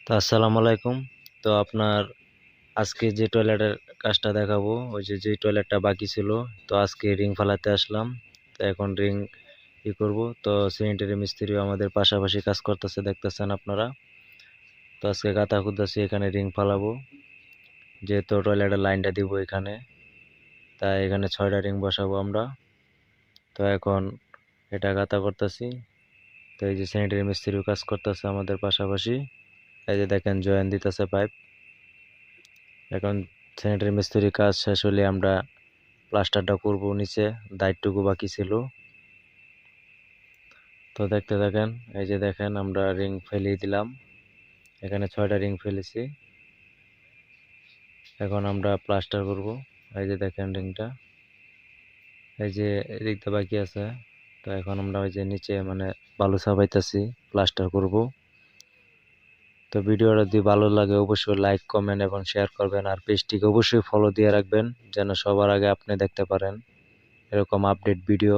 তো আসসালামু আলাইকুম। তো আপনার আজকে যে টয়লেটের কাজটা দেখাবো, ওই যে টয়লেটটা বাকি ছিল, তো আজকে রিং ফালাতে আসলাম। তো এখন রিং করব। তো স্যানিটারি মিস্ত্রিও আমাদের পাশাপাশি কাজ করতেছে, দেখতেছেন আপনারা। তো আজকে গাঁথা খুঁড়তেছি, এখানে রিং ফালাবো, যেহেতু টয়লেটের লাইনটা দিব এখানে, তাই এখানে 6টা রিং বসাবো আমরা। তো এখন এটা গাঁথা করতেছি। তো এই যে স্যানিটারি মিস্ত্রিও কাজ করতেছে আমাদের পাশাপাশি। এই যে দেখেন জয়েন দিতেছে পাইপ। এখন স্যানিটারি মিস্ত্রির কাজ শেষ হলে আমরা প্লাস্টারটা করব নিচে, দাইটুকু বাকি ছিল। তো দেখতে থাকেন। এই যে দেখেন আমরা রিং ফেলিয়ে দিলাম, এখানে 6টা রিং ফেলেছি। এখন আমরা প্লাস্টার করব। এই যে দেখেন রিংটা, এই যে এদিকটা বাকি আছে। তো এখন আমরা ওই যে নিচে মানে বালু চাপাইতেছি, প্লাস্টার করব। তো ভিডিওটা যদি ভালো লাগে অবশ্যই লাইক কমেন্ট এবং শেয়ার করবেন, আর পেজটিকে অবশ্যই ফলো দিয়ে রাখবেন যেন সবার আগে আপনি দেখতে পারেন এরকম আপডেট ভিডিও।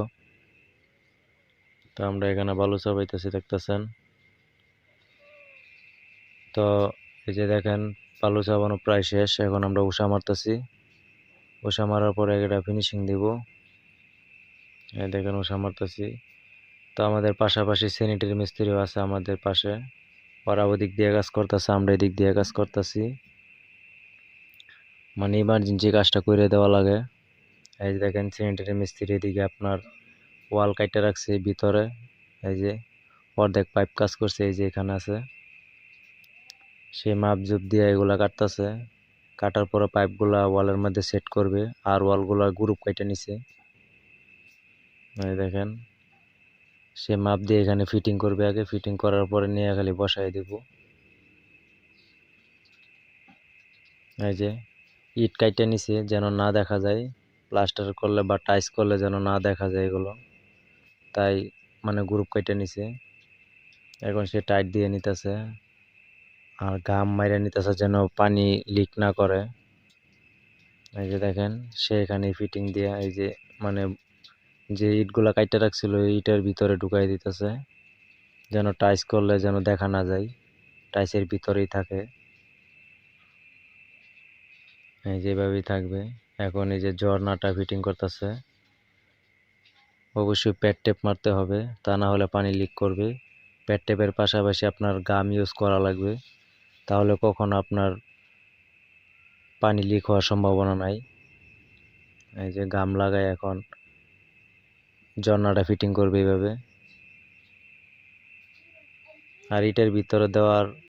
তো আমরা এখানে বালু চাপাইতেছি, দেখতেছেন। তো এই যে দেখেন বালু চাপানো প্রায় শেষ, এখন আমরা উষা মারতেছি। উষা মারার পরে এটা ফিনিশিং দিব। এই দেখেন উষা মারতেছি। তো আমাদের পাশাপাশি স্যানিটারি মিস্ত্রিও আছে আমাদের পাশে, ওরা ওদিক দিয়ে কাজ করতেছে, আমরা এদিক দিয়ে কাজ করতেছি, মানে ইমার্জেন্সি কাজটা করে দেওয়া লাগে। এই যে দেখেন স্যানিটারি মিস্ত্রি এদিকে আপনার ওয়াল কাইটে রাখছে ভিতরে। এই যে অর্ধেক পাইপ কাজ করছে, এই যে এখানে আছে, সে মাপ জুপ দিয়ে এগুলা কাটতেছে। কাটার পরে পাইপগুলা ওয়ালের মধ্যে সেট করবে, আর ওয়ালগুলা গ্রুপ কেটে নিছে। এই দেখেন সে মাপ দিয়ে এখানে ফিটিং করবে, আগে ফিটিং করার পরে নিয়ে খালি বসাই দিব। এই যে ইট কাইটে নিছে যেন না দেখা যায়, প্লাস্টার করলে বা টাইস করলে যেন না দেখা যায় এগুলো, তাই মানে গ্রুপ কেটে নিছে। এখন সে টাইট দিয়ে নিতেছে, আর গাম মাইরা নিতেছে যেন পানি লিক না করে। এই যে দেখেন সে এখানে ফিটিং দিয়ে এই যে মানে যে ইটগুলা কাইটে রাখছিল ইটের ভিতরে ঢুকাই দিতেছে, যেন টাইস করলে যেন দেখা না যায়, টাইসের ভিতরেই থাকে। এই যেভাবেই থাকবে। এখন এই যে ঝর্ণাটা ফিটিং করতেছে, অবশ্যই প্যাড টেপ মারতে হবে, তা না হলে পানি লিক করবে। প্যাড টেপের পাশাপাশি আপনার গাম ইউজ করা লাগবে, তাহলে কখনো আপনার পানি লিক হওয়ার সম্ভাবনা নাই। এই যে গাম লাগায় এখন ঝর্ণাটা ফিটিং করবে এইভাবে। আর ইটের ভিতরে দেওয়ার